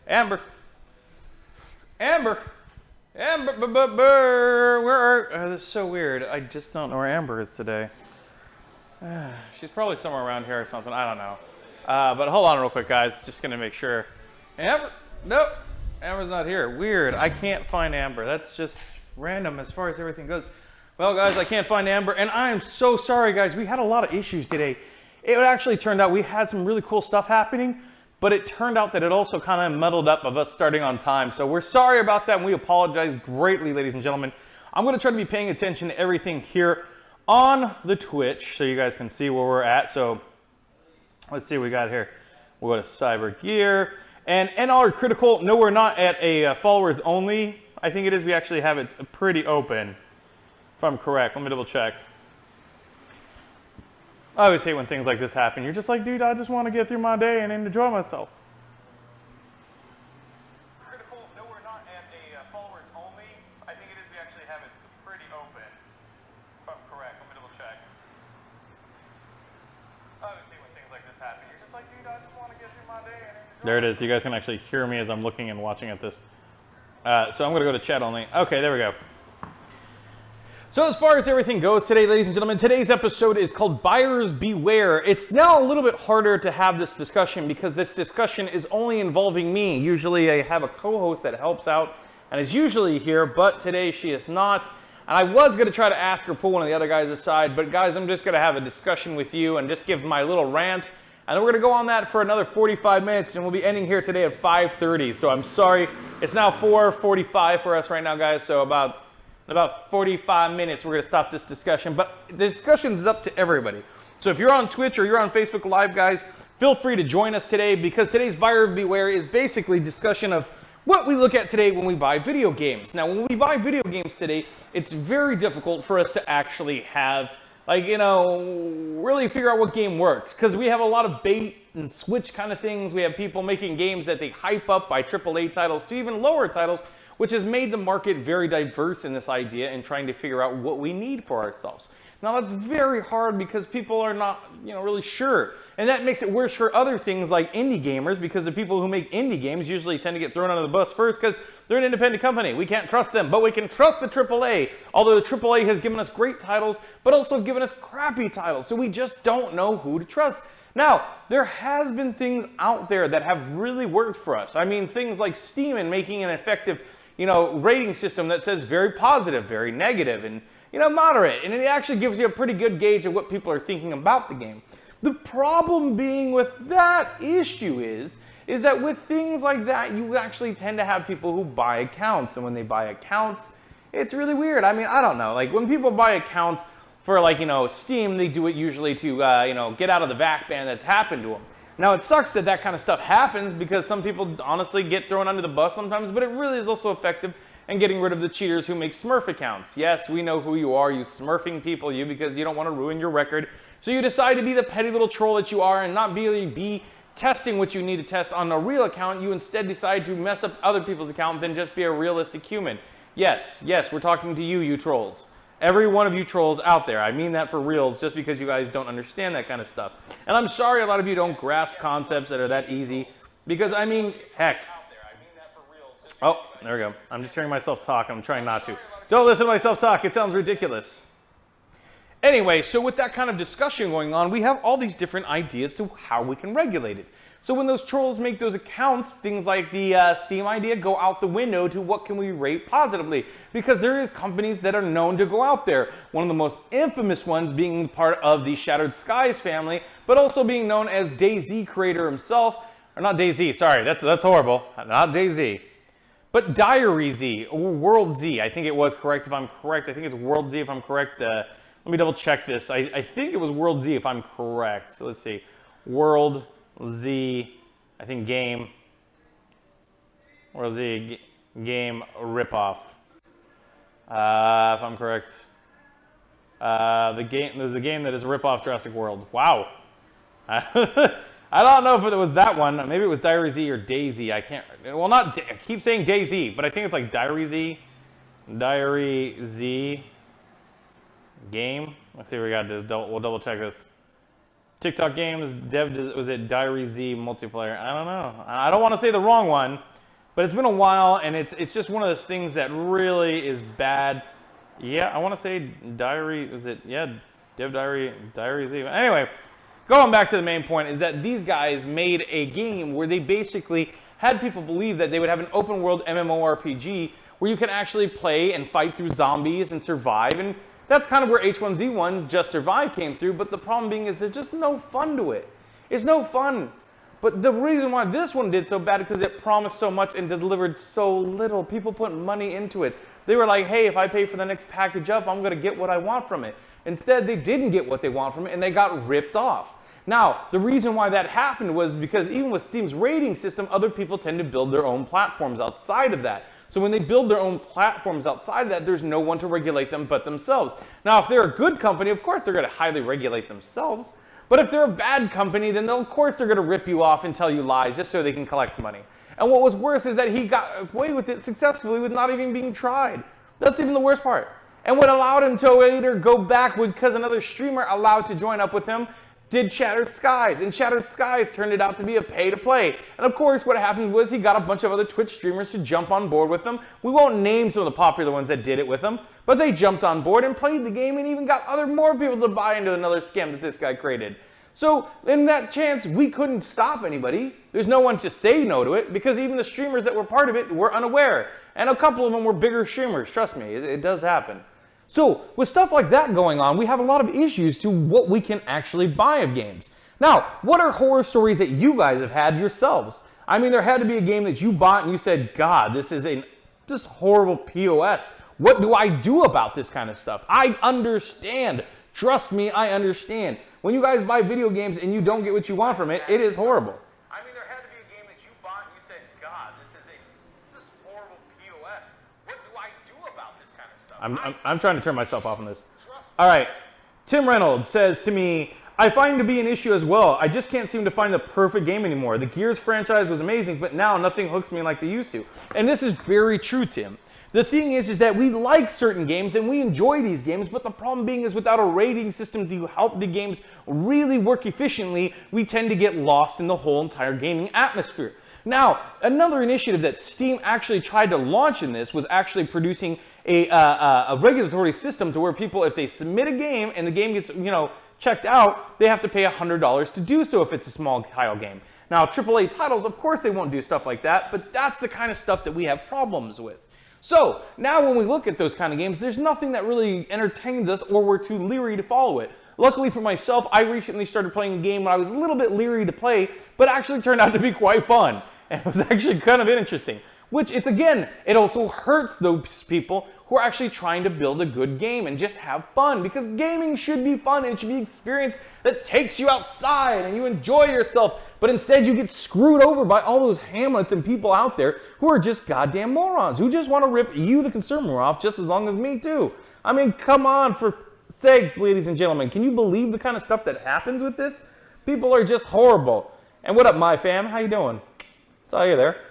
Amber. Amber. Amber. Where are... this is so weird. I just don't know where Amber is today. She's probably somewhere around here or something. I don't know. But hold on real quick, guys. Just going to make sure. Amber? Nope. Amber's not here. Weird. I can't find Amber. That's just random as far as everything goes. Well, guys, I can't find Amber. And I am so sorry, guys. We had a lot of issues today. It actually turned out we had some really cool stuff happening. But it turned out that it also kind of muddled up of us starting on time. So we're sorry about that, and we apologize greatly, ladies and gentlemen. I'm going to try to be paying attention to everything here on the Twitch so you guys can see where we're at. So let's see what we got here. We'll go to Cyber Gear. And NR Critical, no, we're not at a followers only. I think it is. We actually have it pretty open, if I'm correct. Let me double check. I always hate when things like this happen. You're just like, dude, I just want to get through my day and enjoy myself. Critical, no, we're not at a followers only. I think it is. We actually have it pretty open, if I'm correct. Let me double check. I always hate when things like this happen. You're just like, dude, I just want to get through my day and enjoy. There it is. You guys can actually hear me as I'm looking and watching at this. So I'm going to go to chat only. Okay, there we go. So as far as everything goes today, ladies and gentlemen, today's episode is called Buyers Beware. It's now a little bit harder to have this discussion because this discussion is only involving me. Usually I have a co-host that helps out and is usually here, but today she is not. And I was going to try to ask her pull one of the other guys aside, but guys, I'm just going to have a discussion with you and just give my little rant. And then we're going to go on that for another 45 minutes, and we'll be ending here today at 5:30. So I'm sorry. It's now 4:45 for us right now, guys, so about 45 minutes, we're going to stop this discussion. But the discussion is up to everybody. So if you're on Twitch or you're on Facebook Live, guys, feel free to join us today because today's Buyer Beware is basically discussion of what we look at today when we buy video games. Now, when we buy video games today, it's very difficult for us to actually have, like, you know, really figure out what game works because we have a lot of bait and switch kind of things. We have people making games that they hype up by AAA titles to even lower titles, which has made the market very diverse in this idea and trying to figure out what we need for ourselves. Now that's very hard because people are not, really sure. And that makes it worse for other things like indie gamers because the people who make indie games usually tend to get thrown under the bus first because they're an independent company. We can't trust them, but we can trust the AAA. Although the AAA has given us great titles, but also given us crappy titles. So we just don't know who to trust. Now, there has been things out there that have really worked for us. I mean, things like Steam and making an effective rating system that says very positive, very negative, and, moderate. And it actually gives you a pretty good gauge of what people are thinking about the game. The problem being with that issue is that with things like that, you actually tend to have people who buy accounts. And when they buy accounts, it's really weird. I mean, I don't know. Like when people buy accounts for Steam, they do it usually to, get out of the VAC ban that's happened to them. Now, it sucks that that kind of stuff happens because some people honestly get thrown under the bus sometimes, but it really is also effective in getting rid of the cheaters who make Smurf accounts. Yes, we know who you are, you Smurfing people, because you don't want to ruin your record. So you decide to be the petty little troll that you are and not really be testing what you need to test on a real account. You instead decide to mess up other people's account than just be a realistic human. Yes, we're talking to you trolls. Every one of you trolls out there. I mean that for reals, just because you guys don't understand that kind of stuff. And I'm sorry a lot of you don't grasp concepts that are that easy. Because, I mean, heck. Oh, there we go. I'm just hearing myself talk. I'm trying not to. Don't listen to myself talk. It sounds ridiculous. Anyway, so with that kind of discussion going on, we have all these different ideas to how we can regulate it. So when those trolls make those accounts, things like the Steam idea go out the window to what can we rate positively. Because there is companies that are known to go out there. One of the most infamous ones being part of the Shattered Skies family, but also being known as DayZ creator himself. Or not DayZ, sorry, that's horrible. Not DayZ. But Diary Z, or World Z, I think it was correct if I'm correct. I think it's World Z if I'm correct. Let me double check this. I think it was World Z if I'm correct. So let's see. World Z, I think game. World Z game ripoff. If I'm correct. There's a game that is a ripoff Jurassic World. Wow. I don't know if it was that one. Maybe it was Diary Z or DayZ. I can't. Well, not. I keep saying DayZ, but I think it's like Diary Z. Diary Z game. Let's see what we got. We'll double check this. TikTok games, was it Diary Z multiplayer? I don't know. I don't want to say the wrong one, But it's been a while, and it's just one of those things that really is bad. Yeah, I want to say Diary, is it? Yeah, Dev Diary, Diary Z. Anyway, going back to the main point is that these guys made a game where they basically had people believe that they would have an open world MMORPG where you can actually play and fight through zombies and survive. And that's kind of where H1Z1 Just Survive came through. But the problem being is there's just no fun to it. It's no fun. But the reason why this one did so bad is because it promised so much and delivered so little. People put money into it. They were like, hey, if I pay for the next package up, I'm going to get what I want from it. Instead, they didn't get what they want from it, and they got ripped off. Now, the reason why that happened was because even with Steam's rating system, other people tend to build their own platforms outside of that. So when they build their own platforms outside of that, there's no one to regulate them but themselves. Now, if they're a good company, of course they're going to highly regulate themselves. But if they're a bad company, then of course they're going to rip you off and tell you lies just so they can collect money. And what was worse is that he got away with it successfully with not even being tried. That's even the worst part. And what allowed him to later go back because another streamer allowed to join up with him did Shattered Skies. And Shattered Skies turned it out to be a pay-to-play. And of course what happened was he got a bunch of other Twitch streamers to jump on board with him. We won't name some of the popular ones that did it with him, but they jumped on board and played the game and even got more people to buy into another scam that this guy created. So in that chance, we couldn't stop anybody. There's no one to say no to it because even the streamers that were part of it were unaware. And a couple of them were bigger streamers, trust me, it does happen. So with stuff like that going on, we have a lot of issues to what we can actually buy of games. Now, what are horror stories that you guys have had yourselves? I mean, there had to be a game that you bought and you said, God, this is a just horrible POS. What do I do about this kind of stuff? I understand. Trust me, I understand. When you guys buy video games and you don't get what you want from it, it is horrible. I mean, there had to be a game that you bought and you said, God, this is a just horrible POS. What do I do about this kind of stuff? I'm trying to turn myself off on this. All right. Tim Reynolds says to me, I find to be an issue as well. I just can't seem to find the perfect game anymore. The Gears franchise was amazing, but now nothing hooks me like they used to. And this is very true, Tim. The thing is that we like certain games and we enjoy these games, but the problem being is without a rating system to help the games really work efficiently, we tend to get lost in the whole entire gaming atmosphere. Now, another initiative that Steam actually tried to launch in this was actually producing a regulatory system to where people, if they submit a game and the game gets, checked out, they have to pay $100 to do so if it's a small title game. Now, AAA titles, of course they won't do stuff like that, but that's the kind of stuff that we have problems with. So now when we look at those kind of games, there's nothing that really entertains us or we're too leery to follow it. Luckily for myself, I recently started playing a game when I was a little bit leery to play, but actually turned out to be quite fun. And it was actually kind of interesting. Which, it also hurts those people who are actually trying to build a good game and just have fun. Because gaming should be fun and it should be an experience that takes you outside and you enjoy yourself. But instead you get screwed over by all those hamlets and people out there who are just goddamn morons. Who just want to rip you, the consumer, off just as long as me too. I mean, come on, for sakes, ladies and gentlemen. Can you believe the kind of stuff that happens with this? People are just horrible. And what up, my fam? How you doing? Saw you there.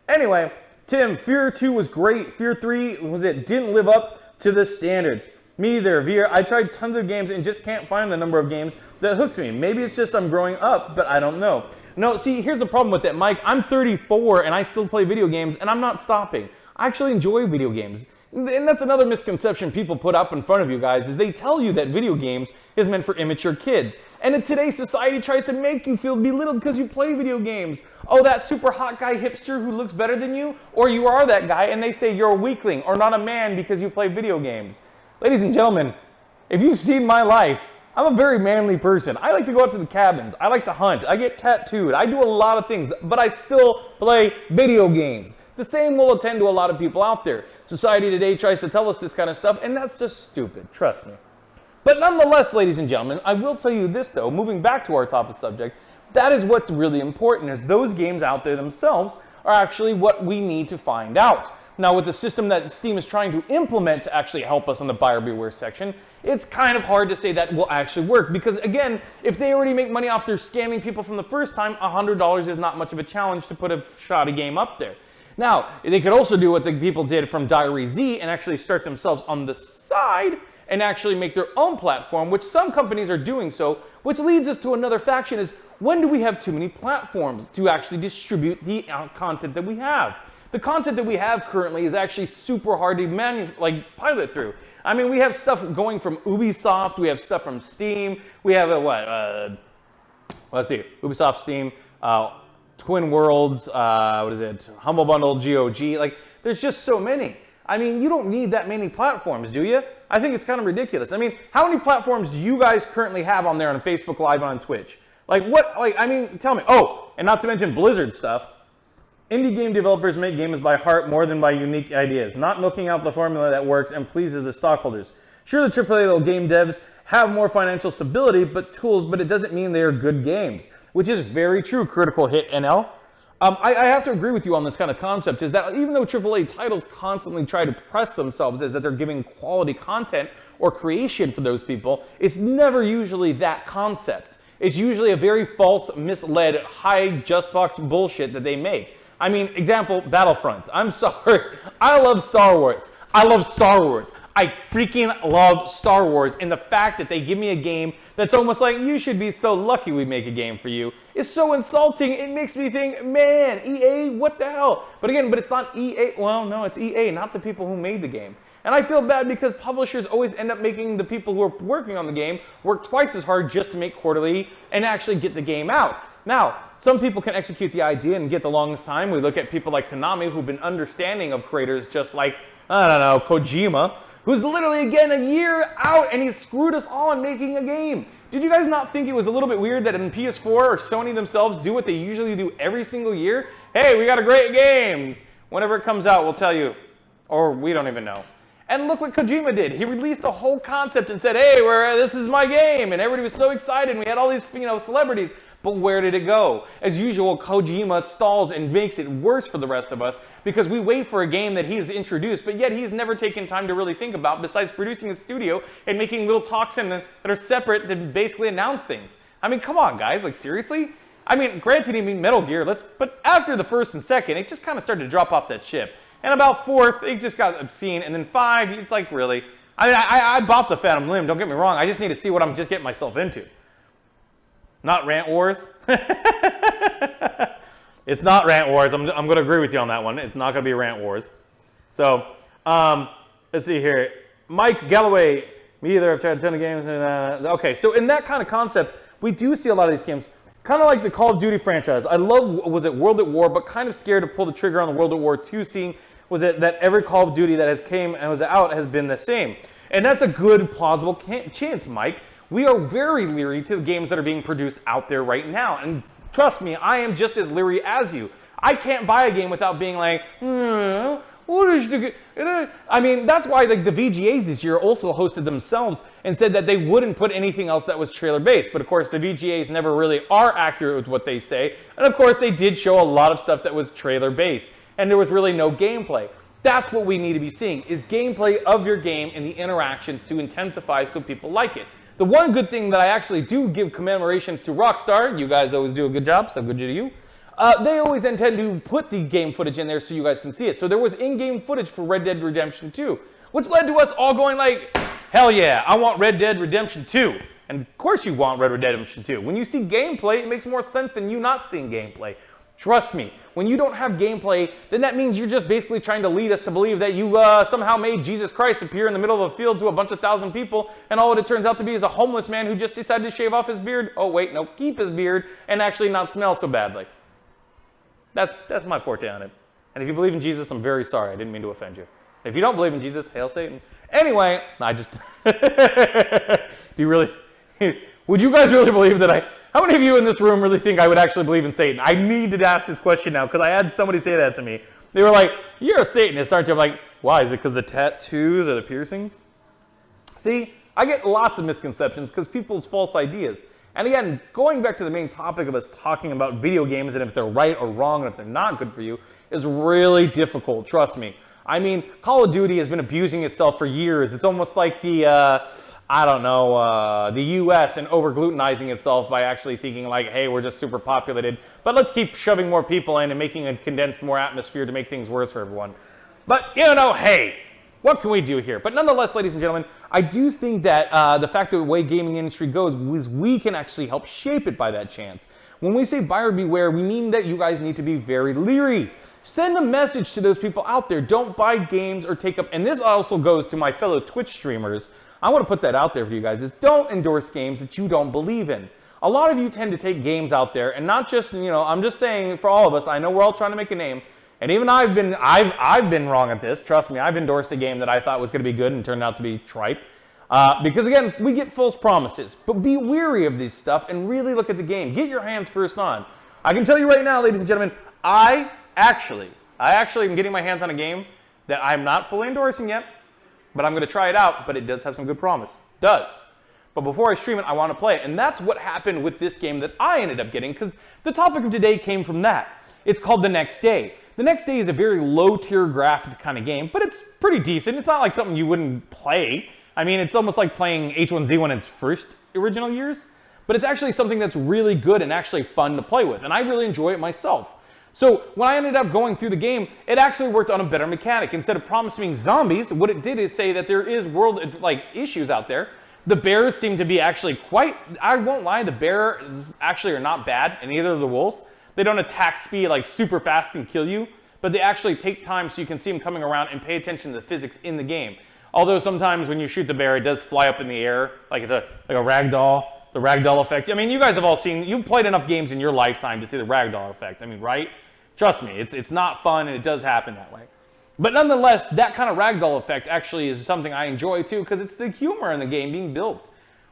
Anyway, Tim, Fear 2 was great. Fear 3, didn't live up to the standards. Me either, Veer. I tried tons of games and just can't find the number of games that hooks me. Maybe it's just I'm growing up, but I don't know. No, see, here's the problem with that, Mike. I'm 34 and I still play video games and I'm not stopping. I actually enjoy video games. And that's another misconception people put up in front of you guys, is they tell you that video games is meant for immature kids. And in today's society tries to make you feel belittled because you play video games. Oh, that super hot guy hipster who looks better than you? Or you are that guy and they say you're a weakling or not a man because you play video games. Ladies and gentlemen, if you've seen my life, I'm a very manly person. I like to go out to the cabins. I like to hunt. I get tattooed. I do a lot of things, but I still play video games. The same will attend to a lot of people out there. Society today tries to tell us this kind of stuff, and that's just stupid, trust me. But nonetheless, ladies and gentlemen, I will tell you this though, moving back to our topic subject, that is what's really important, is those games out there themselves are actually what we need to find out. Now with the system that Steam is trying to implement to actually help us on the buyer beware section, it's kind of hard to say that will actually work because again, if they already make money off their scamming people from the first time, $100 is not much of a challenge to put a shoddy game up there. Now, they could also do what the people did from Diary Z and actually start themselves on the side and actually make their own platform, which some companies are doing so, which leads us to another faction is, when do we have too many platforms to actually distribute the content that we have? The content that we have currently is actually super hard to pilot through. I mean, we have stuff going from Ubisoft, we have stuff from Steam, we have let's see, Ubisoft, Steam, Twin Worlds, Humble Bundle, GOG, like there's just so many. I mean, you don't need that many platforms, do you? I think it's kind of ridiculous. I mean, how many platforms do you guys currently have on there on Facebook Live and on Twitch? Like what, I mean, tell me. Oh, and not to mention Blizzard stuff. Indie game developers make games by heart more than by unique ideas, not milking out the formula that works and pleases the stockholders. Sure, the AAA game devs have more financial stability, but it doesn't mean they are good games, which is very true, Critical Hit NL. I have to agree with you on this kind of concept, is that even though AAA titles constantly try to press themselves as that they're giving quality content or creation for those people, it's never usually that concept. It's usually a very false, misled, high just box bullshit that they make. I mean, example, Battlefront. I'm sorry. I love Star Wars. I love Star Wars. I freaking love Star Wars, and the fact that they give me a game that's almost like, you should be so lucky we make a game for you, is so insulting. It makes me think, man, EA, what the hell? But again, it's not EA. Well, no, it's EA, not the people who made the game. And I feel bad because publishers always end up making the people who are working on the game work twice as hard just to make quarterly and actually get the game out. Now, some people can execute the idea and get the longest time. We look at people like Konami who've been understanding of creators just like, I don't know, Kojima, who's literally, again, a year out and he's screwed us all on making a game. Did you guys not think it was a little bit weird that in PS4 or Sony themselves do what they usually do every single year? Hey, we got a great game. Whenever it comes out, we'll tell you. Or we don't even know. And look what Kojima did. He released a whole concept and said, hey, this is my game. And everybody was so excited. And we had all these celebrities. But where did it go? As usual, Kojima stalls and makes it worse for the rest of us because we wait for a game that he's introduced, but yet he's never taken time to really think about besides producing a studio and making little talks that are separate to basically announce things. I mean, come on, guys. Like, seriously? I mean, granted, he mean Metal Gear, but after the first and second, it just kind of started to drop off that ship. And about fourth, it just got obscene. And then 5, it's like, really? I mean, I bought the Phantom Limb, don't get me wrong. I just need to see what I'm just getting myself into. Not Rant Wars. It's not Rant Wars. I'm going to agree with you on that one. It's not going to be Rant Wars. So, let's see here. Mike Galloway, me either. I've tried a ton of games. Okay, so in that kind of concept, we do see a lot of these games. Kind of like the Call of Duty franchise. I love, was it World at War, but kind of scared to pull the trigger on the World at War 2 scene. Was it that every Call of Duty that has came and was out has been the same. And that's a good, plausible chance, Mike. We are very leery to the games that are being produced out there right now. And trust me, I am just as leery as you. I can't buy a game without being like, what is the... I mean, that's why like the VGAs this year also hosted themselves and said that they wouldn't put anything else that was trailer-based. But of course, the VGAs never really are accurate with what they say. And of course, they did show a lot of stuff that was trailer-based. And there was really no gameplay. That's what we need to be seeing, is gameplay of your game and the interactions to intensify so people like it. The one good thing that I actually do give commemorations to Rockstar, you guys always do a good job, so good to you. They always intend to put the game footage in there so you guys can see it. So there was in-game footage for Red Dead Redemption 2, which led to us all going like, hell yeah, I want Red Dead Redemption 2. And of course you want Red Dead Redemption 2. When you see gameplay, it makes more sense than you not seeing gameplay. Trust me, when you don't have gameplay, then that means you're just basically trying to lead us to believe that you somehow made Jesus Christ appear in the middle of a field to a bunch of thousand people, and all it turns out to be is a homeless man who just decided to shave off his beard. Oh wait, no, keep his beard and actually not smell so badly. That's my forte on it. And if you believe in Jesus, I'm very sorry. I didn't mean to offend you. If you don't believe in Jesus, hail Satan. Anyway, I just... Do you really... Would you guys really believe that How many of you in this room really think I would actually believe in Satan? I need to ask this question now because I had somebody say that to me. They were like, you're a Satanist, aren't you? I'm like, why? Is it because of the tattoos or the piercings? See, I get lots of misconceptions because people's false ideas. And again, going back to the main topic of us talking about video games and if they're right or wrong and if they're not good for you is really difficult, trust me. I mean, Call of Duty has been abusing itself for years. It's almost like the, the US and over-glutenizing itself by actually thinking like, hey, we're just super populated, but let's keep shoving more people in and making a condensed more atmosphere to make things worse for everyone. But, hey, what can we do here? But nonetheless, ladies and gentlemen, I do think that the fact that the way gaming industry goes is we can actually help shape it by that chance. When we say buyer beware, we mean that you guys need to be very leery. Send a message to those people out there. Don't buy games or take up, and this also goes to my fellow Twitch streamers. I want to put that out there for you guys, is don't endorse games that you don't believe in. A lot of you tend to take games out there, and not just, I'm just saying for all of us, I know we're all trying to make a name, and even I've been wrong at this. Trust me, I've endorsed a game that I thought was going to be good and turned out to be tripe. Because again, we get false promises, but be weary of this stuff and really look at the game. Get your hands first on. I can tell you right now, ladies and gentlemen, I actually am getting my hands on a game that I'm not fully endorsing yet, but I'm going to try it out, but it does have some good promise. Does. But before I stream it, I want to play it. And that's what happened with this game that I ended up getting, because the topic of today came from that. It's called The Next Day. The Next Day is a very low-tier graphic kind of game, but it's pretty decent. It's not like something you wouldn't play. I mean, it's almost like playing H1Z1 in its first original years, but it's actually something that's really good and actually fun to play with, and I really enjoy it myself. So when I ended up going through the game, it actually worked on a better mechanic. Instead of promising zombies, what it did is say that there is issues out there. The bears seem to be actually I won't lie, the bears actually are not bad, and neither are the wolves. They don't attack speed like super fast and kill you, but they actually take time so you can see them coming around and pay attention to the physics in the game. Although sometimes when you shoot the bear, it does fly up in the air, like it's like a ragdoll, the ragdoll effect. I mean, you guys have all seen, you've played enough games in your lifetime to see the ragdoll effect. I mean, right? Trust me, it's not fun and it does happen that way. But nonetheless, that kind of ragdoll effect actually is something I enjoy too, because it's the humor in the game being built.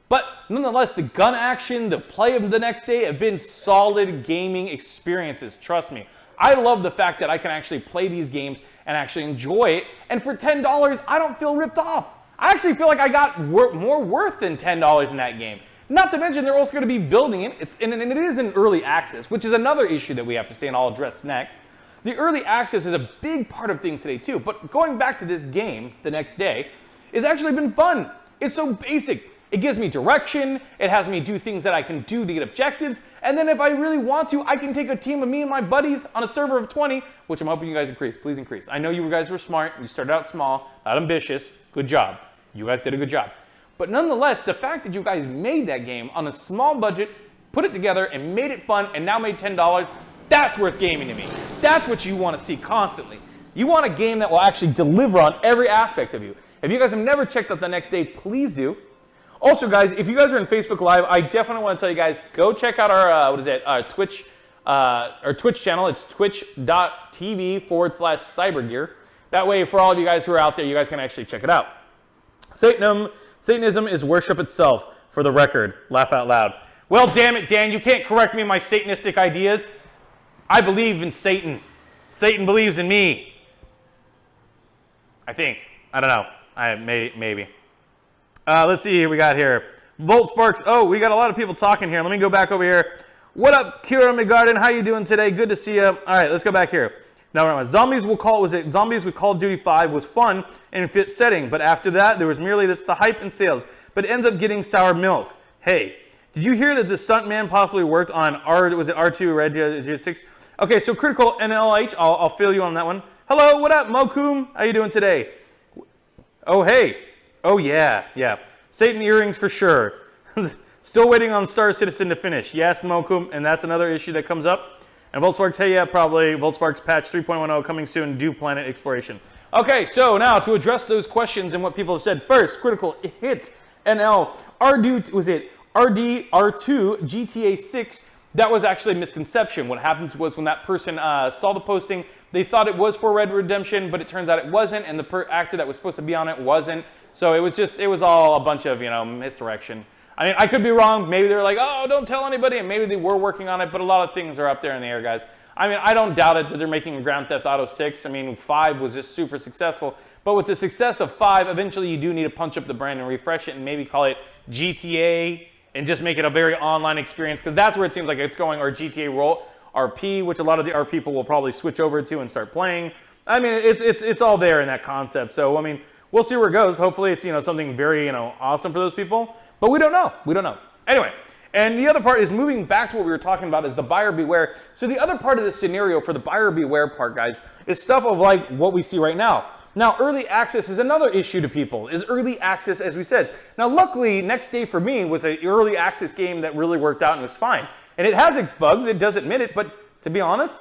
But nonetheless, the gun action, the play of The Next Day have been solid gaming experiences, trust me. I love the fact that I can actually play these games and actually enjoy it, and for $10, I don't feel ripped off. I actually feel like I got more worth than $10 in that game. Not to mention, they're also going to be building it, and it is in early access, which is another issue that we have to say, and I'll address next. The early access is a big part of things today too, but going back to this game, The Next Day, it's actually been fun. It's so basic. It gives me direction, it has me do things that I can do to get objectives, and then if I really want to, I can take a team of me and my buddies on a server of 20, which I'm hoping you guys increase. Please increase. I know you guys were smart, you started out small, not ambitious. Good job. You guys did a good job. But nonetheless, the fact that you guys made that game on a small budget, put it together and made it fun, and now made $10, that's worth gaming to me. That's what you want to see constantly. You want a game that will actually deliver on every aspect of you. If you guys have never checked out The Next Day, please do. Also, guys, if you guys are in Facebook Live, I definitely want to tell you guys, go check out our, Twitch channel. It's twitch.tv/cybergear. That way, for all of you guys who are out there, you guys can actually check it out. Satanism is worship itself, for the record. Laugh out loud. Well, damn it, Dan, you can't correct me in my Satanistic ideas. I believe in Satan. Satan believes in me. I think. I don't know. Maybe. Let's see who we got here. Volt Sparks. Oh, we got a lot of people talking here. Let me go back over here. What up, Kira McGarden? How you doing today? Good to see you. All right, let's go back here. Now, Zombies with Call of Duty 5 was fun and fit setting, but after that, there was merely the hype and sales, but it ends up getting sour milk. Hey, did you hear that the stuntman possibly worked on R2 Red 6? Okay, so Critical NLH, I'll fill you on that one. Hello, what up, Mokum? How you doing today? Oh, hey. Oh, yeah. Satan earrings for sure. Still waiting on Star Citizen to finish. Yes, Mokum, and that's another issue that comes up. And Voltsparks, hey, yeah, probably. Voltsparks patch 3.10 coming soon. Do planet exploration. Okay, so now to address those questions and what people have said. First, Critical Hit NL RD2 GTA 6. That was actually a misconception. What happened was when that person saw the posting, they thought it was for Red Dead Redemption, but it turns out it wasn't, and the actor that was supposed to be on it wasn't. So it was all a bunch of, misdirection. I mean, I could be wrong. Maybe they were like, oh, don't tell anybody, and maybe they were working on it, but a lot of things are up there in the air, guys. I mean, I don't doubt it that they're making a Grand Theft Auto 6. I mean, 5 was just super successful. But with the success of 5, eventually you do need to punch up the brand and refresh it and maybe call it GTA and just make it a very online experience, because that's where it seems like it's going, or GTA RP, which a lot of the R people will probably switch over to and start playing. I mean, it's all there in that concept. So, I mean, we'll see where it goes. Hopefully it's, something very, awesome for those people. But we don't know. We don't know. Anyway, and the other part is moving back to what we were talking about is the buyer beware. So the other part of the scenario for the buyer beware part, guys, is stuff of like what we see right now. Now, early access is another issue to people, is early access, as we said. Now, luckily, Next Day for me was an early access game that really worked out and was fine. And it has its bugs. It does admit it. But to be honest,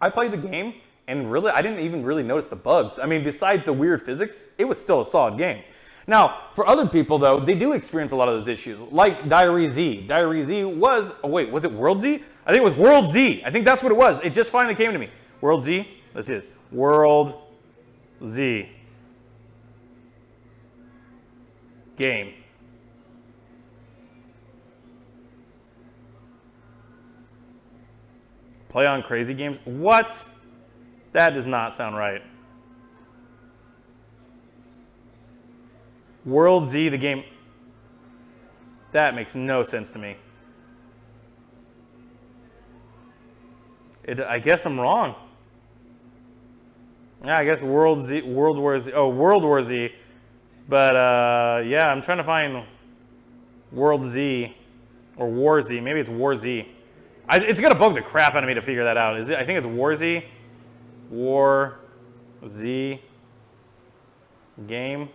I played the game, and really, I didn't even really notice the bugs. I mean, besides the weird physics, it was still a solid game. Now, for other people, though, they do experience a lot of those issues, like Diary Z. Diary Z was, oh wait, was it World Z? I think it was World Z. I think that's what it was. It just finally came to me. World Z, let's see this. World Z. Game. Play on crazy games? What? That does not sound right. World Z, the game. That makes no sense to me. I guess I'm wrong. Yeah, I guess World Z, World War Z. Oh, World War Z. But yeah, I'm trying to find World Z or War Z. Maybe it's War Z. It's gonna bug the crap out of me to figure that out. Is it? I think it's War Z. War Z game.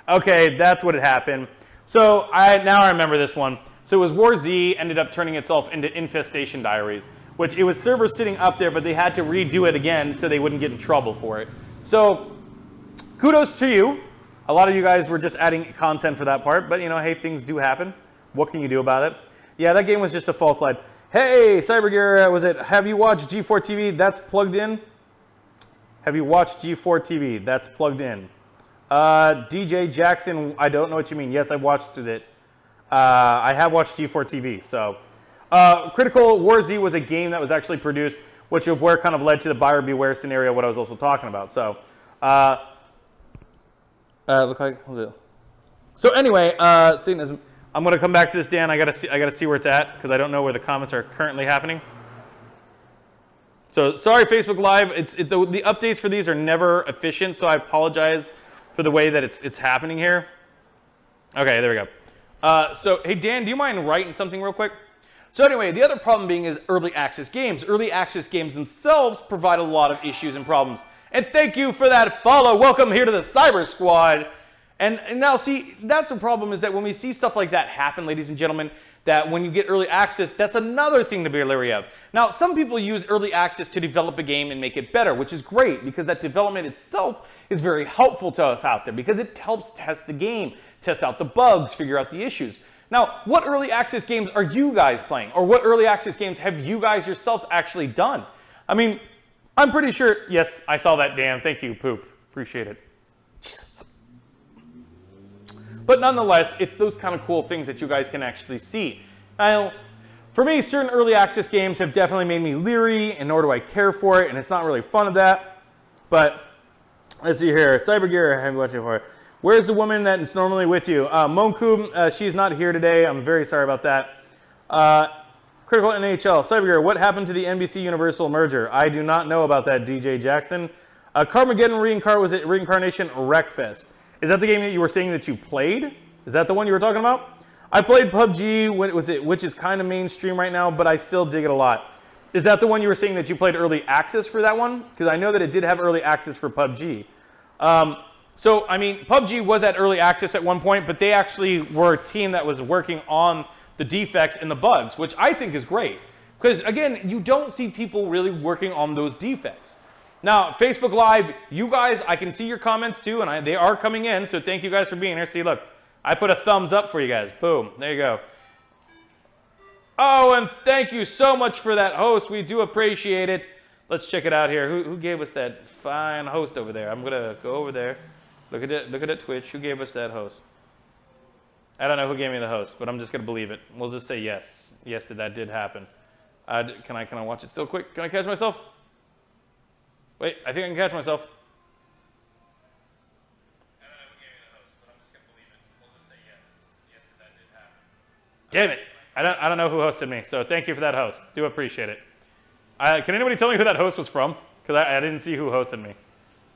Okay, that's what had happened. So now I remember this one. So it was War Z ended up turning itself into Infestation Diaries, which it was servers sitting up there, but they had to redo it again so they wouldn't get in trouble for it. So kudos to you. A lot of you guys were just adding content for that part, but you know, hey, things do happen. What can you do about it? Yeah, that game was just a false slide. Hey, Cybergear, was it? Have you watched G4 TV? That's plugged in. Have you watched G4 TV? That's plugged in. DJ Jackson, I don't know what you mean. Yes, I've watched it. I have watched G4 TV. So, Critical War Z was a game that was actually produced, which of where kind of led to the buyer beware scenario, what I was also talking about. So, look like was it? So anyway, seeing as I'm going to come back to this, Dan. I gotta see where it's at because I don't know where the comments are currently happening. So sorry, Facebook Live. The updates for these are never efficient, so I apologize for the way that it's happening here. Okay, there we go. So hey, Dan, do you mind writing something real quick? So anyway, the other problem being is early access games. Early access games themselves provide a lot of issues and problems. And thank you for that follow. Welcome here to the Cyber Squad. And now, see, that's the problem is that when we see stuff like that happen, ladies and gentlemen, that when you get early access, that's another thing to be leery of. Now, some people use early access to develop a game and make it better, which is great because that development itself is very helpful to us out there because it helps test the game, test out the bugs, figure out the issues. Now, what early access games are you guys playing? Or what early access games have you guys yourselves actually done? I mean, I'm pretty sure, yes, I saw that, Dan. Thank you, Poop. Appreciate it. But nonetheless, it's those kind of cool things that you guys can actually see. Now, for me, certain early access games have definitely made me leery, and nor do I care for it, and it's not really fun of that. But let's see here. Cybergear, I haven't watched it before. Where's the woman that's normally with you? Monku, she's not here today. I'm very sorry about that. Critical NHL. Cybergear, what happened to the NBC Universal merger? I do not know about that, DJ Jackson. Carmageddon was it Reincarnation Wreckfest? Is that the game that you were saying that you played? Is that the one you were talking about? I played PUBG, which is kind of mainstream right now, but I still dig it a lot. Is that the one you were saying that you played early access for that one? Because I know that it did have early access for PUBG. So, I mean, PUBG was at early access at one point, but they actually were a team that was working on the defects and the bugs, which I think is great. Because, again, you don't see people really working on those defects. Now, Facebook Live, you guys, I can see your comments too, and they are coming in, so thank you guys for being here. See, look, I put a thumbs up for you guys. Boom, there you go. Oh, and thank you so much for that host. We do appreciate it. Let's check it out here. Who gave us that fine host over there? I'm going to go over there. Look at it, Twitch. Who gave us that host? I don't know who gave me the host, but I'm just going to believe it. We'll just say yes. Yes, that did happen. Can I watch it still quick? Can I catch myself? Wait, I think I can catch myself. I don't know who gave me the host, but I'm just going to believe it. We'll just say yes. Yes, that did happen. Damn it. I don't know who hosted me, so thank you for that host. Do appreciate it. Can anybody tell me who that host was from? Because I didn't see who hosted me.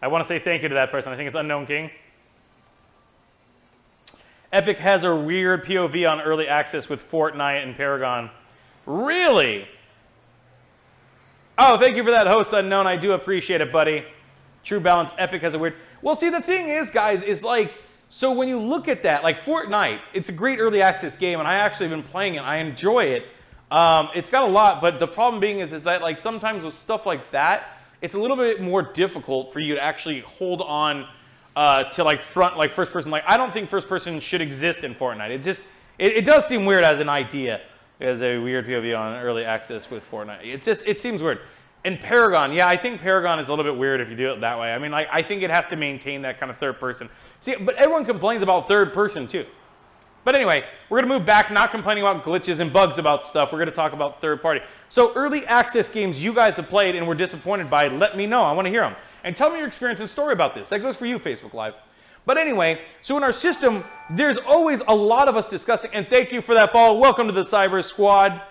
I want to say thank you to that person. I think it's Unknown King. Epic has a weird POV on early access with Fortnite and Paragon. Really? Oh, thank you for that host, Unknown. I do appreciate it, buddy. True Balance, Epic has a weird... Well, see, the thing is, guys, is like, So when you look at that, like Fortnite, it's a great early access game, and I actually have been playing it. I enjoy it. It's got a lot, but the problem being is that like sometimes with stuff like that, it's a little bit more difficult for you to actually hold on to like first person. Like I don't think first person should exist in Fortnite. It does seem weird as an idea, as a weird POV on early access with Fortnite. It seems weird. And Paragon, yeah, I think Paragon is a little bit weird if you do it that way. I mean, like I think it has to maintain that kind of third person. See, but everyone complains about third person too. But anyway, we're going to move back, not complaining about glitches and bugs about stuff. We're going to talk about third party. So early access games you guys have played and were disappointed by, let me know. I want to hear them. And tell me your experience and story about this. That goes for you, Facebook Live. But anyway, so in our system, there's always a lot of us discussing, and thank you for that follow. Welcome to the Syber Squad.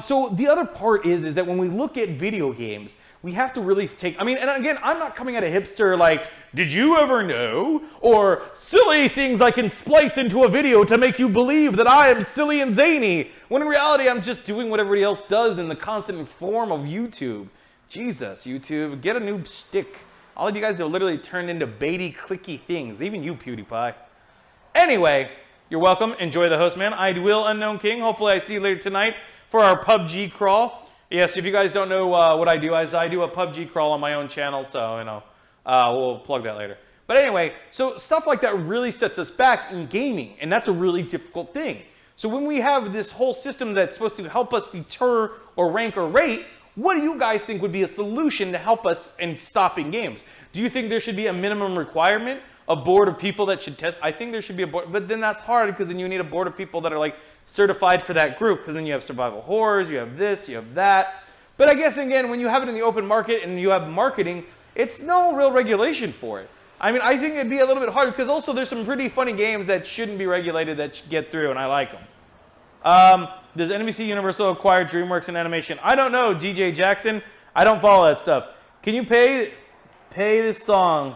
So the other part is that when we look at video games, we have to really take, I mean, and again, I'm not coming at a hipster like, did you ever know? Or silly things I can splice into a video to make you believe that I am silly and zany. When in reality, I'm just doing what everybody else does in the constant form of YouTube. Jesus, YouTube, get a new stick. All of you guys are literally turned into baity, clicky things. Even you, PewDiePie. Anyway, you're welcome. Enjoy the host, man. I will, Unknown King. Hopefully I see you later tonight for our PUBG crawl. Yes, if you guys don't know what I do, I do a PUBG crawl on my own channel, so, you know, we'll plug that later. But anyway, so stuff like that really sets us back in gaming, and that's a really difficult thing. So when we have this whole system that's supposed to help us deter or rank or rate, what do you guys think would be a solution to help us in stopping games? Do you think there should be a minimum requirement, a board of people that should test? I think there should be a board, but then that's hard because then you need a board of people that are like certified for that group, because then you have survival horrors, you have this, you have that. But I guess again, when you have it in the open market and you have marketing, it's no real regulation for it. I mean, I think it'd be a little bit hard because also there's some pretty funny games that shouldn't be regulated that should get through, and I like them. Does NBC Universal acquire DreamWorks in animation? I don't know, DJ Jackson. I don't follow that stuff. Can you pay this song?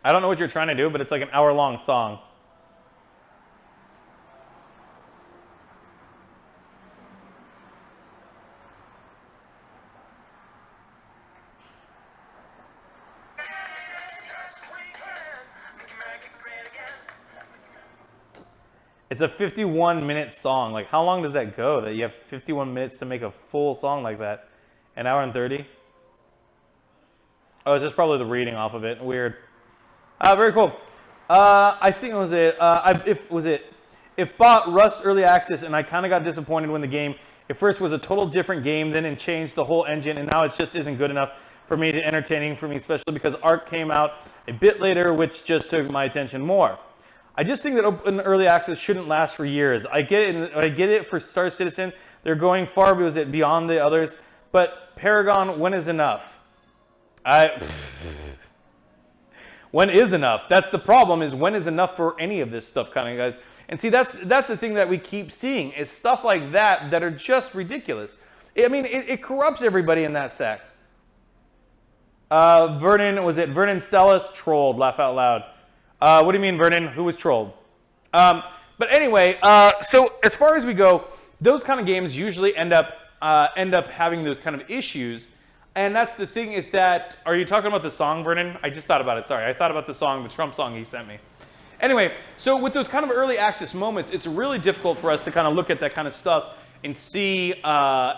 I don't know what you're trying to do, but it's like an hour-long song. It's a 51-minute song. Like, how long does that go? That you have 51 minutes to make a full song like that? An hour and 30? Oh, it's just probably the reading off of it. Weird. Very cool. I think if bought Rust Early Access, and I kind of got disappointed when the game, at first was a total different game, then it changed the whole engine, and now it just isn't good enough for me to entertaining for me, especially because Ark came out a bit later, which just took my attention more. I just think that open early access shouldn't last for years. I get it for Star Citizen. They're going far beyond the others, but Paragon, when is enough? When is enough? That's the problem, is when is enough for any of this stuff, kind of guys. And see, that's the thing that we keep seeing, is stuff like that are just ridiculous. I mean, it corrupts everybody in that sack. Vernon Stellas? Trolled, laugh out loud. What do you mean, Vernon? Who was trolled? But anyway, so as far as we go, those kind of games usually end up having those kind of issues. And that's the thing, is that, are you talking about the song, Vernon? I just thought about it, sorry. I thought about the song, the Trump song he sent me. Anyway, so with those kind of early access moments, it's really difficult for us to kind of look at that kind of stuff and see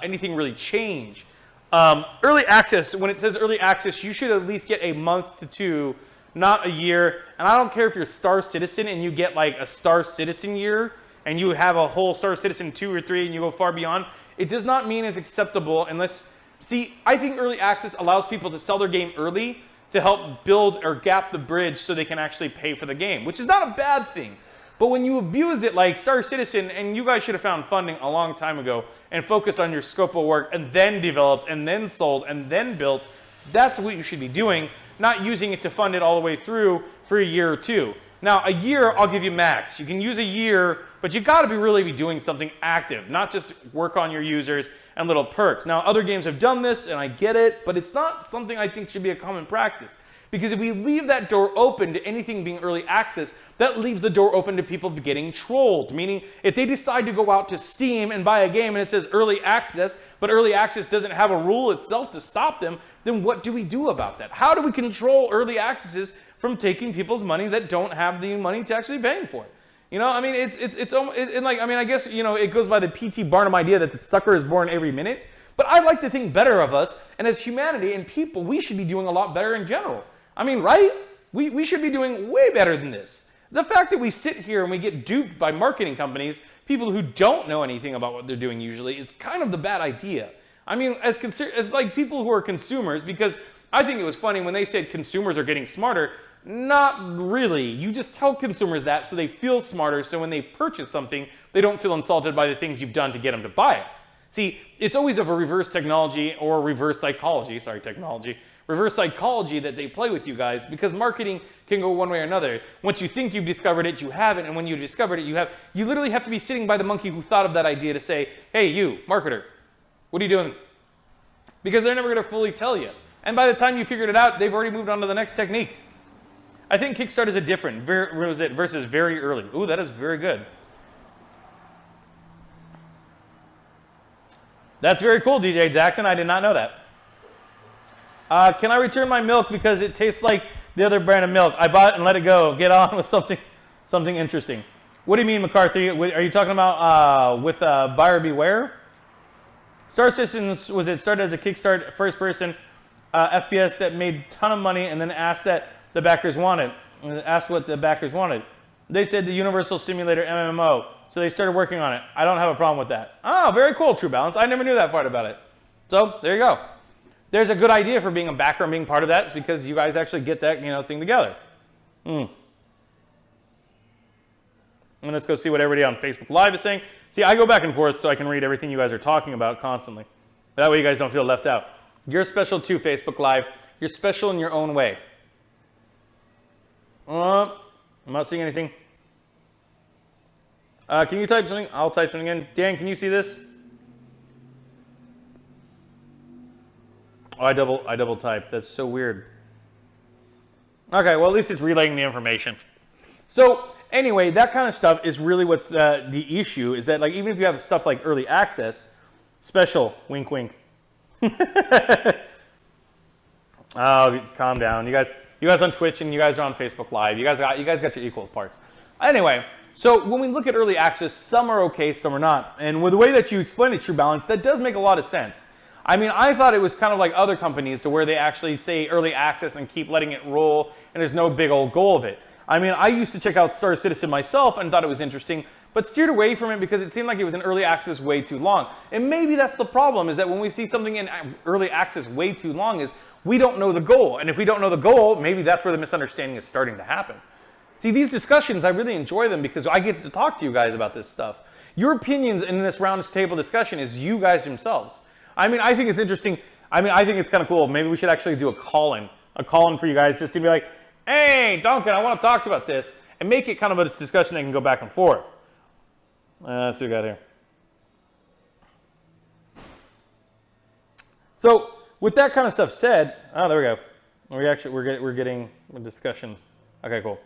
anything really change. Early access, when it says early access, you should at least get a month to 2, not a year. And I don't care if you're Star Citizen and you get like a Star Citizen year and you have a whole Star Citizen 2 or 3 and you go far beyond. It does not mean it's acceptable unless... See, I think early access allows people to sell their game early to help build or gap the bridge so they can actually pay for the game, which is not a bad thing. But when you abuse it like Star Citizen, and you guys should have found funding a long time ago and focused on your scope of work and then developed and then sold and then built, that's what you should be doing, not using it to fund it all the way through for a year or 2. Now, a year, I'll give you max. You can use a year, but you got to really be doing something active, not just work on your users and little perks. Now, other games have done this, and I get it, but it's not something I think should be a common practice. Because if we leave that door open to anything being early access, that leaves the door open to people getting trolled. Meaning, if they decide to go out to Steam and buy a game and it says early access, but early access doesn't have a rule itself to stop them, then what do we do about that? How do we control early accesses from taking people's money that don't have the money to actually paying for it? You know, I mean, I guess, you know, it goes by the P.T. Barnum idea that the sucker is born every minute. But I like to think better of us, and as humanity and people, we should be doing a lot better in general. I mean, right? We should be doing way better than this. The fact that we sit here and we get duped by marketing companies, people who don't know anything about what they're doing usually, is kind of the bad idea. I mean, as like people who are consumers, because I think it was funny when they said consumers are getting smarter. Not really. You just tell consumers that so they feel smarter, so when they purchase something, they don't feel insulted by the things you've done to get them to buy it. See, it's always of a reverse technology or reverse psychology, reverse psychology that they play with you guys, because marketing can go one way or another. Once you think you've discovered it, you haven't, and when you've discovered it, you literally have to be sitting by the monkey who thought of that idea to say, hey, you, marketer, what are you doing? Because they're never going to fully tell you. And by the time you figured it out, they've already moved on to the next technique. I think Kickstarter is different versus very early. Ooh, that is very good. That's very cool, DJ Jackson. I did not know that. Can I return my milk because it tastes like the other brand of milk? I bought it and let it go. Get on with something interesting. What do you mean, McCarthy? Are you talking about with buyer beware? Star Citizens, was it started as a Kickstarter first-person FPS that made a ton of money and then asked what the backers wanted. They said the Universal Simulator MMO, so they started working on it. I don't have a problem with that. Oh, very cool, True Balance. I never knew that part about it. So there you go. There's a good idea for being a backer and being part of that. It's because you guys actually get that thing together. And let's go see what everybody on Facebook Live is saying. See, I go back and forth so I can read everything you guys are talking about constantly. That way you guys don't feel left out. You're special too, Facebook Live. You're special in your own way. I'm not seeing anything. Can you type something? I'll type something in. Dan, can you see this? Oh, I double typed. That's so weird. Okay, well at least it's relaying the information. So anyway, that kind of stuff is really what's the issue, is that like even if you have stuff like early access, special, wink wink. Oh, calm down. You guys on Twitch and you guys are on Facebook Live. You guys got your equal parts. Anyway, so when we look at early access, some are okay, some are not. And with the way that you explain it, True Balance, that does make a lot of sense. I mean, I thought it was kind of like other companies to where they actually say early access and keep letting it roll, and there's no big old goal of it. I mean, I used to check out Star Citizen myself and thought it was interesting, but steered away from it because it seemed like it was in early access way too long. And maybe that's the problem, is that when we see something in early access way too long, is we don't know the goal. And if we don't know the goal, maybe that's where the misunderstanding is starting to happen. See, these discussions, I really enjoy them because I get to talk to you guys about this stuff. Your opinions in this round table discussion is you guys themselves. I mean, I think it's interesting. I mean, I think it's kind of cool. Maybe we should actually do a call-in for you guys just to be like, hey, Duncan, I want to talk about this, and make it kind of a discussion that can go back and forth. Let's see what we got here. So with that kind of stuff said, oh, there we go. We're getting discussions. Okay, cool.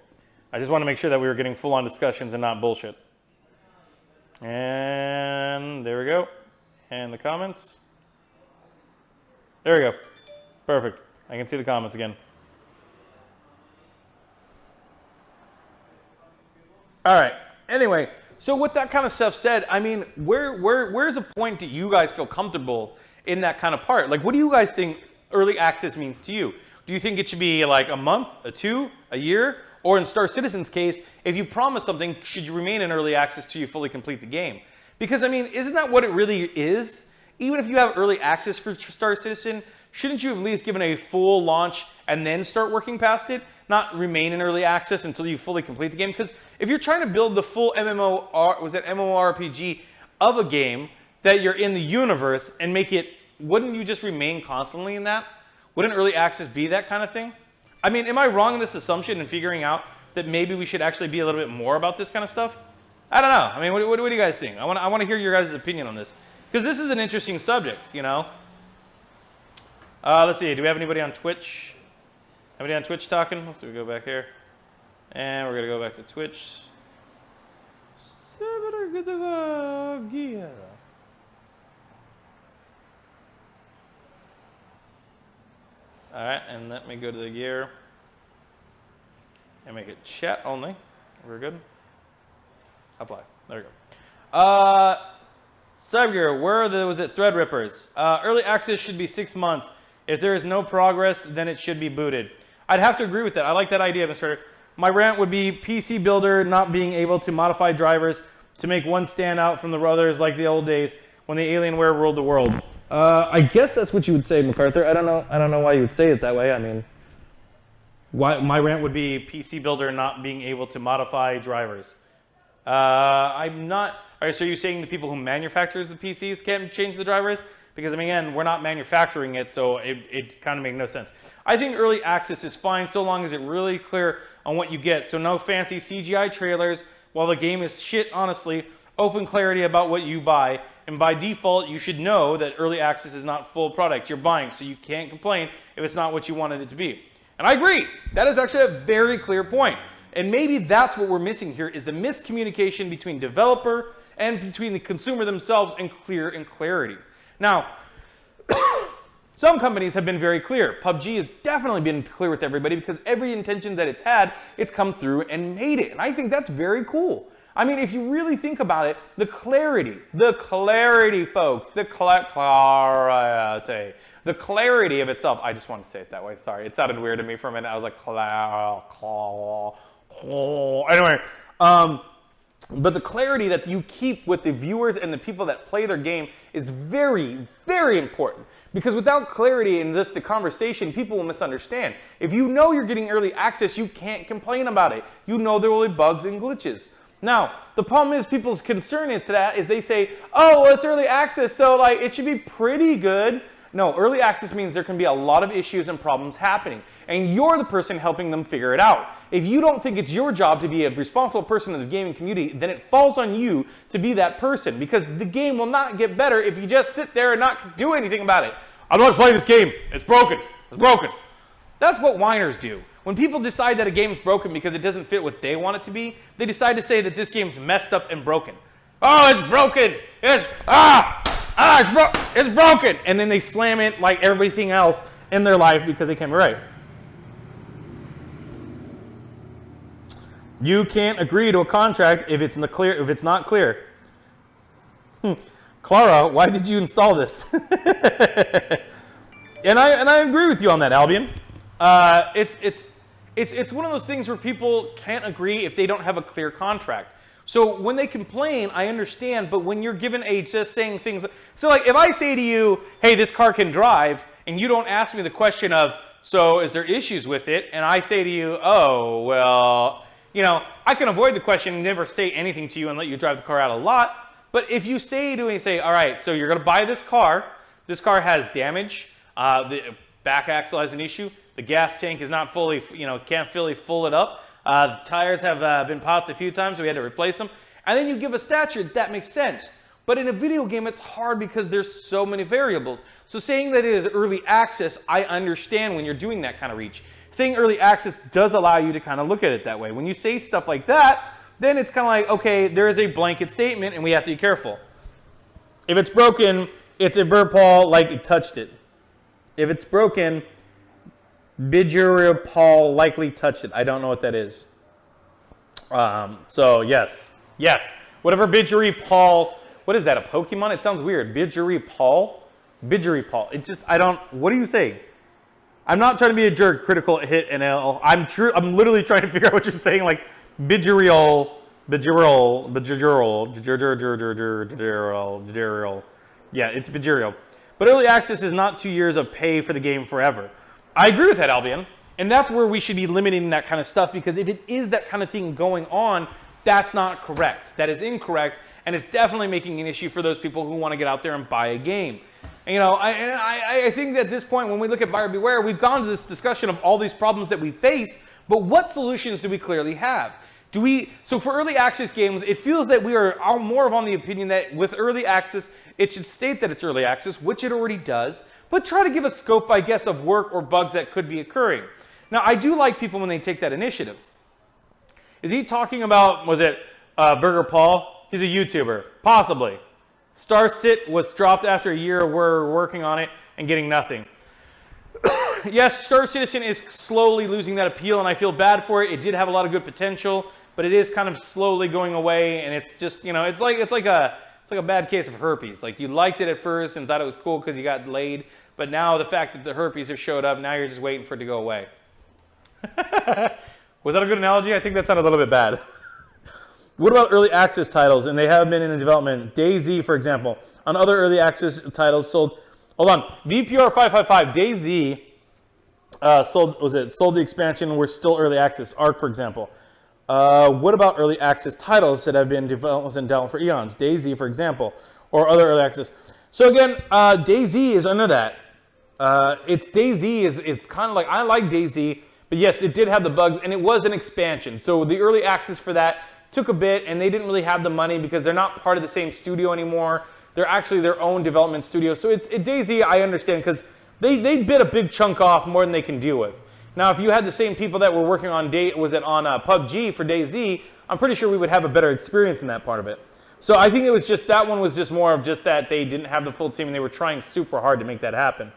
I just want to make sure that we were getting full-on discussions and not bullshit. And there we go. And the comments. There we go. Perfect. I can see the comments again. All right. Anyway, so with that kind of stuff said, I mean, where's a point do you guys feel comfortable in that kind of part? Like, what do you guys think early access means to you? Do you think it should be like a month, a 2, a year? Or in Star Citizen's case, if you promise something, should you remain in early access till you fully complete the game? Because, I mean, isn't that what it really is? Even if you have early access for Star Citizen, shouldn't you have at least given a full launch and then start working past it? Not remain in early access until you fully complete the game? Because if you're trying to build the full MMORPG of a game that you're in the universe and make it, wouldn't you just remain constantly in that? Wouldn't early access be that kind of thing? I mean, am I wrong in this assumption and figuring out that maybe we should actually be a little bit more about this kind of stuff? I don't know. I mean, what do you guys think? I want to hear your guys' opinion on this. Because this is an interesting subject, you know? Let's see. Do we have anybody on Twitch? Anybody on Twitch talking? Let's see, we go back here. And we're gonna go back to Twitch. All right, and let me go to the gear and make it chat only. We're good. Apply. There we go. Cyber, where was it? Threadrippers. Early access should be 6 months. If there is no progress, then it should be booted. I'd have to agree with that. I like that idea, Mr. My rant would be PC Builder not being able to modify drivers to make one stand out from the others like the old days when the Alienware ruled the world. I guess that's what you would say, MacArthur. I don't know why you would say it that way. I mean, why my rant would be PC Builder not being able to modify drivers. I'm not. All right, so you're saying the people who manufacture the PCs can't change the drivers? Because, I mean, again, we're not manufacturing it, so it kind of makes no sense. I think early access is fine so long as it's really clear on what you get. So no fancy CGI trailers while the game is shit, honestly. Open clarity about what you buy. And by default, you should know that early access is not full product you're buying, so you can't complain if it's not what you wanted it to be. And I agree. That is actually a very clear point. And maybe that's what we're missing here is the miscommunication between developer and between the consumer themselves and clarity. Now, some companies have been very clear. PUBG has definitely been clear with everybody because every intention that it's had, it's come through and made it. And I think that's very cool. I mean, if you really think about it, the clarity, folks, the clarity of itself. I just wanted to say it that way. Sorry, it sounded weird to me for a minute. I was like, anyway. But the clarity that you keep with the viewers and the people that play their game is very, very important. Because without clarity in this, the conversation, people will misunderstand. If you know you're getting early access, you can't complain about it. You know there will be bugs and glitches. Now, the problem is people's concern is to that is they say, oh, well, it's early access, so like it should be pretty good. No, early access means there can be a lot of issues and problems happening. And you're the person helping them figure it out. If you don't think it's your job to be a responsible person in the gaming community, then it falls on you to be that person. Because the game will not get better if you just sit there and not do anything about it. I'm not playing this game. It's broken. It's broken. That's what whiners do. When people decide that a game is broken because it doesn't fit what they want it to be, they decide to say that this game's messed up and broken. Oh, it's broken. It's broken. And then they slam it like everything else in their life because they can't be right. You can't agree to a contract if it's not clear. Clara, why did you install this? and I agree with you on that, Albion. It's one of those things where people can't agree if they don't have a clear contract. So when they complain, I understand, but when you're given just saying things, so like if I say to you, hey, this car can drive, and you don't ask me the question of, so is there issues with it? And I say to you, oh, well, you know, I can avoid the question and never say anything to you and let you drive the car out a lot. But if you say to me, say, all right, so you're going to buy this car has damage, the back axle has an issue, the gas tank is not fully, can't fully fill it up, the tires have been popped a few times, so we had to replace them. And then you give a stature, that makes sense. But in a video game, it's hard because there's so many variables. So saying that it is early access, I understand when you're doing that kind of reach. Saying early access does allow you to kind of look at it that way. When you say stuff like that, then it's kind of like, okay, there is a blanket statement and we have to be careful. If it's broken, it's a verb Paul like it touched it. If it's broken, Bidjuria Paul likely touched it. I don't know what that is. So yes. Whatever Bidjuria Paul, what is that, a Pokemon? It sounds weird. Bidjuria Paul? Bidjuria Paul. It just, what do you say? I'm not trying to be a jerk, critical hit and L. I'm literally trying to figure out what you're saying, like Bidjural. Yeah, it's Bidjural. But early access is not 2 years of pay for the game forever. I agree with that, Albion. And that's where we should be limiting that kind of stuff, because if it is that kind of thing going on, that's not correct. That is incorrect, and it's definitely making an issue for those people who want to get out there and buy a game. And, I think that at this point, when we look at buyer beware, we've gone to this discussion of all these problems that we face, but what solutions do we clearly have? So for early access games, it feels that we are more of on the opinion that with early access, it should state that it's early access, which it already does, but try to give a scope, I guess, of work or bugs that could be occurring. Now, I do like people when they take that initiative. Is he talking about, was it Burger Paul? He's a YouTuber. Possibly. Star Sit was dropped after a year of working on it and getting nothing. Yes, Star Citizen is slowly losing that appeal, and I feel bad for it. It did have a lot of good potential, but it is kind of slowly going away, and it's just, you know, it's like a bad case of herpes. Like, you liked it at first and thought it was cool because you got laid, but now the fact that the herpes have showed up, now you're just waiting for it to go away. Was that a good analogy? I think that sounded a little bit bad. What about early access titles? And they have been in development. DayZ, for example, on other early access titles sold. Hold on, VPR 555. DayZ sold the expansion. We're still early access. Ark, for example. What about early access titles that have been developed and developed for eons? DayZ, for example, or other early access. So again, DayZ is under that. It's DayZ is kind of like, I like DayZ, but yes, it did have the bugs, and it was an expansion. So the early access for that took a bit, and they didn't really have the money because they're not part of the same studio anymore. They're actually their own development studio. So DayZ, I understand, because they bit a big chunk off more than they can deal with. Now, if you had the same people that were working on PUBG for DayZ, I'm pretty sure we would have a better experience in that part of it. So I think it was just, that one was just more of just that they didn't have the full team and they were trying super hard to make that happen.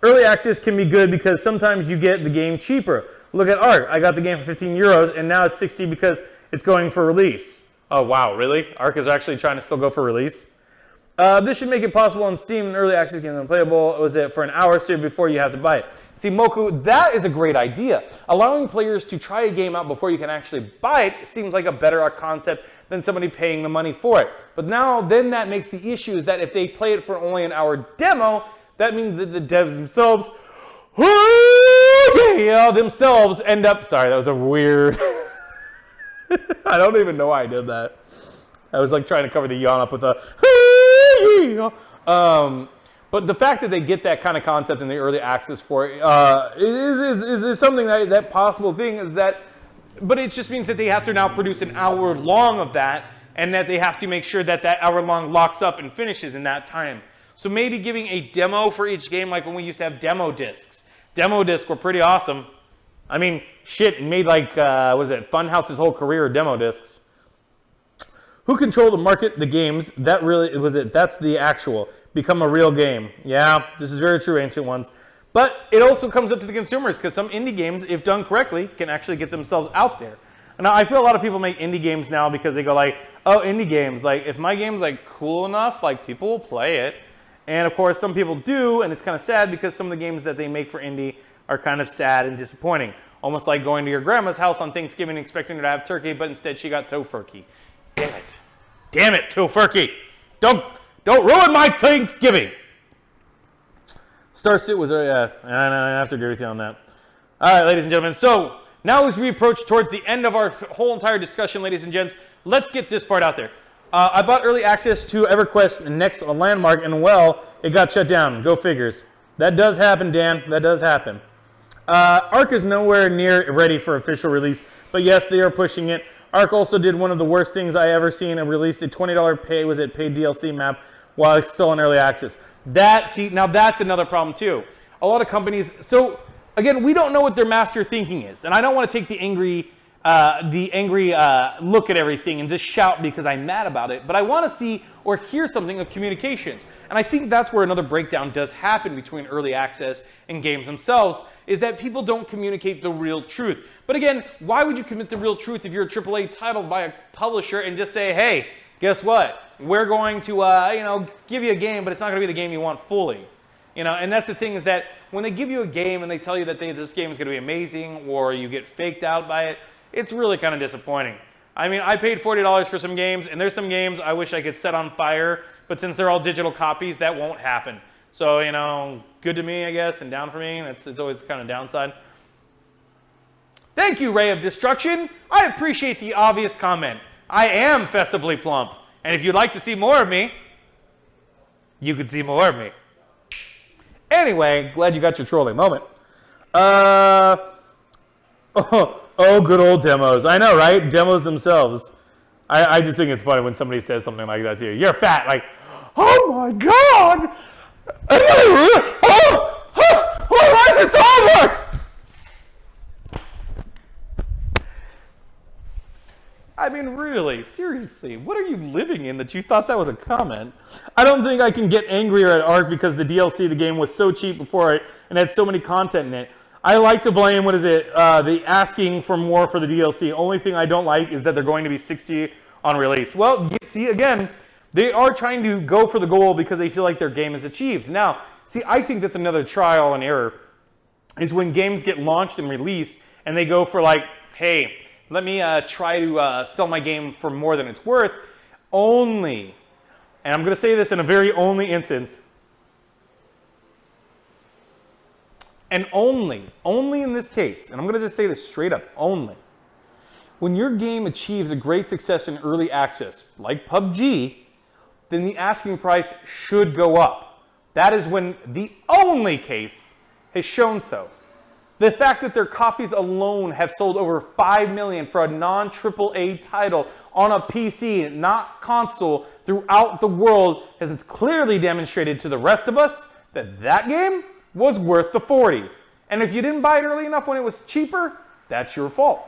Early access can be good because sometimes you get the game cheaper. Look at Ark. I got the game for 15 euros and now it's 60 because it's going for release. Oh, wow, really? Ark is actually trying to still go for release? This should make it possible on Steam and early access games unplayable. Was it for an hour or so before you have to buy it? See, Moku, that is a great idea. Allowing players to try a game out before you can actually buy it seems like a better concept than somebody paying the money for it. But now, then that makes the issue is that if they play it for only an hour demo, that means that the devs themselves, themselves end up, sorry, that was a weird, I don't even know why I did that. I was like trying to cover the yawn up with a, but the fact that they get that kind of concept in the early access for it is something that possible thing is that, but it just means that they have to now produce an hour long of that, and that they have to make sure that that hour long locks up and finishes in that time. So maybe giving a demo for each game, like when we used to have demo discs. Demo discs were pretty awesome. I mean, shit, made like, was it Funhouse's whole career demo discs. Who control the market, the games? That really was it. That's the actual become a real game. Yeah, this is very true, Ancient Ones. But it also comes up to the consumers because some indie games, if done correctly, can actually get themselves out there. Now, I feel a lot of people make indie games now because they go like, oh, indie games. Like, if my game's like cool enough, like people will play it. And of course, some people do, and it's kind of sad because some of the games that they make for indie are kind of sad and disappointing. Almost like going to your grandma's house on Thanksgiving expecting her to have turkey, but instead she got tofurkey. Damn it. Damn it, tofurkey. Don't ruin my Thanksgiving. Star Suit was, yeah, I have to agree with you on that. All right, ladies and gentlemen. So now as we approach towards the end of our whole entire discussion, ladies and gents, let's get this part out there. I bought early access to EverQuest Next Landmark, and well, it got shut down. Go figures. That does happen, Dan. That does happen. Ark is nowhere near ready for official release, but yes, they are pushing it. Ark also did one of the worst things I ever seen and released a $20 paid DLC map while it's still in early access. Now that's another problem too. A lot of companies, so again, we don't know what their master thinking is, and I don't want to take the angry look at everything and just shout because I'm mad about it, but I want to see or hear something of communications. And I think that's where another breakdown does happen between early access and games themselves, is that people don't communicate the real truth. But again, why would you commit the real truth if you're a AAA title by a publisher and just say, hey, guess what? We're going to give you a game, but it's not going to be the game you want fully. And that's the thing, is that when they give you a game and they tell you that this game is going to be amazing, or you get faked out by it, it's really kind of disappointing. I mean, I paid $40 for some games, and there's some games I wish I could set on fire, but since they're all digital copies, that won't happen. So, good to me, I guess, and down for me. It's always the kind of downside. Thank you, Ray of Destruction. I appreciate the obvious comment. I am festively plump, and if you'd like to see more of me, you can see more of me. Anyway, glad you got your trolling moment. Oh, good old demos. I know, right? Demos themselves. I just think it's funny when somebody says something like that to you. You're fat. Like, oh my God! My life is over! I mean, really, seriously, what are you living in that you thought that was a comment? I don't think I can get angrier at Ark because the DLC of the game was so cheap before it and had so many content in it. I like to blame, the asking for more for the DLC. Only thing I don't like is that they're going to be $60 on release. Well, see, again, they are trying to go for the goal because they feel like their game is achieved. Now, see, I think that's another trial and error, is when games get launched and released and they go for like, hey, let me try to sell my game for more than it's worth. Only, and I'm going to say this in a very only instance, and only in this case, and I'm going to just say this straight up, only, when your game achieves a great success in early access, like PUBG, then the asking price should go up. That is when the only case has shown so. The fact that their copies alone have sold over 5 million for a non-AAA title on a PC, not console, throughout the world has clearly demonstrated to the rest of us that that game was worth the 40. And if you didn't buy it early enough when it was cheaper, that's your fault.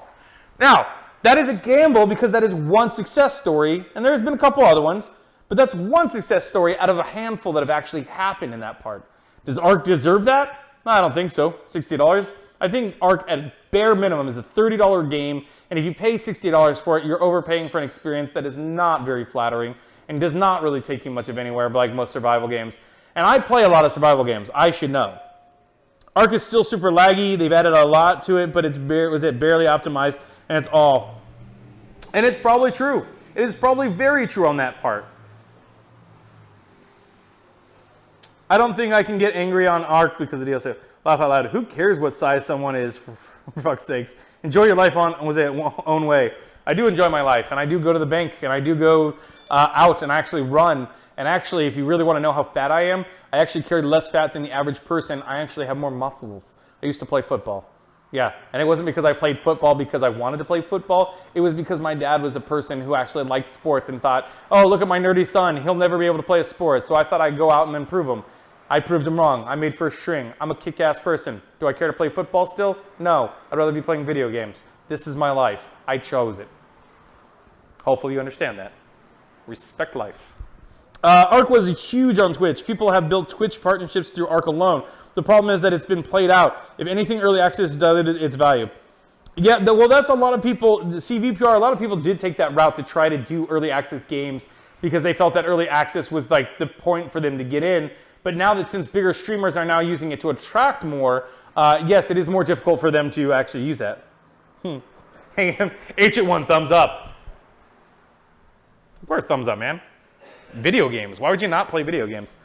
Now, that is a gamble because that is one success story, and there's been a couple other ones, but that's one success story out of a handful that have actually happened in that part. Does Ark deserve that? No, I don't think so. $60. I think Ark at bare minimum is a $30 game, and if you pay $60 for it, you're overpaying for an experience that is not very flattering and does not really take you much of anywhere, like most survival games. And I play a lot of survival games. I should know. Ark is still super laggy. They've added a lot to it, but it's barely optimized, and it's all. And it's probably true. It is probably very true on that part. I don't think I can get angry on Ark because of the DLC. Laugh out loud. Who cares what size someone is, for fuck's sakes? Enjoy your life own way. I do enjoy my life, and I do go to the bank, and I do go out and actually run. And actually, if you really want to know how fat I am, I actually carry less fat than the average person. I actually have more muscles. I used to play football. Yeah, and it wasn't because I played football because I wanted to play football. It was because my dad was a person who actually liked sports and thought, oh, look at my nerdy son. He'll never be able to play a sport. So I thought I'd go out and improve him. I proved him wrong. I made first string. I'm a kick-ass person. Do I care to play football still? No. I'd rather be playing video games. This is my life. I chose it. Hopefully you understand that. Respect life. Ark was huge on Twitch. People have built Twitch partnerships through Ark alone. The problem is that it's been played out. If anything, early access diluted its value. Yeah, well, that's a lot of people. CVPR, a lot of people did take that route to try to do early access games because they felt that early access was like the point for them to get in. But now that since bigger streamers are now using it to attract more, yes, it is more difficult for them to actually use that. Hey, H at 1, thumbs up. Of course, thumbs up, man. Video games. Why would you not play video games?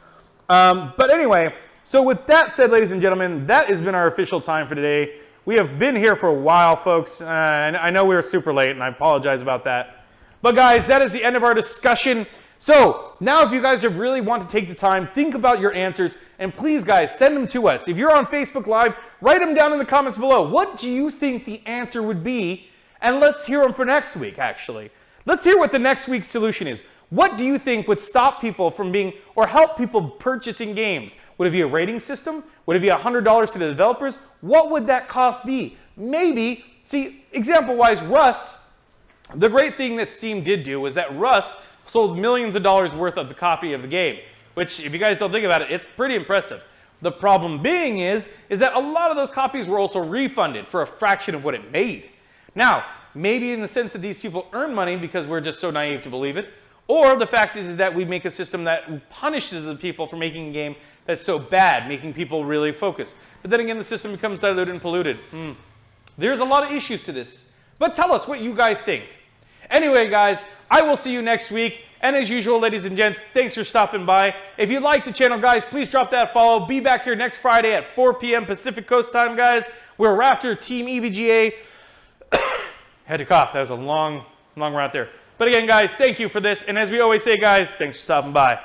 But anyway, so with that said, ladies and gentlemen, that has been our official time for today. We have been here for a while, folks, and I know we were super late, and I apologize about that. But guys, that is the end of our discussion. So now if you guys have really want to take the time, think about your answers, and please, guys, send them to us. If you're on Facebook Live, write them down in the comments below. What do you think the answer would be? And let's hear them for next week, actually. Let's hear what the next week's solution is. What do you think would stop people from being, or help people purchasing games? Would it be a rating system? Would it be $100 to the developers? What would that cost be? Maybe, see, example-wise, Rust, the great thing that Steam did do was that Rust sold millions of dollars worth of the copy of the game, which, if you guys don't think about it, it's pretty impressive. The problem being is that a lot of those copies were also refunded for a fraction of what it made. Now, maybe in the sense that these people earn money because we're just so naive to believe it, or the fact is that we make a system that punishes the people for making a game that's so bad, making people really focus. But then again, the system becomes diluted and polluted. There's a lot of issues to this. But tell us what you guys think. Anyway, guys, I will see you next week. And as usual, ladies and gents, thanks for stopping by. If you like the channel, guys, please drop that follow. Be back here next Friday at 4 p.m. Pacific Coast time, guys. We're after Team EVGA. Had to cough. That was a long run out there. But again, guys, thank you for this. And as we always say, guys, thanks for stopping by.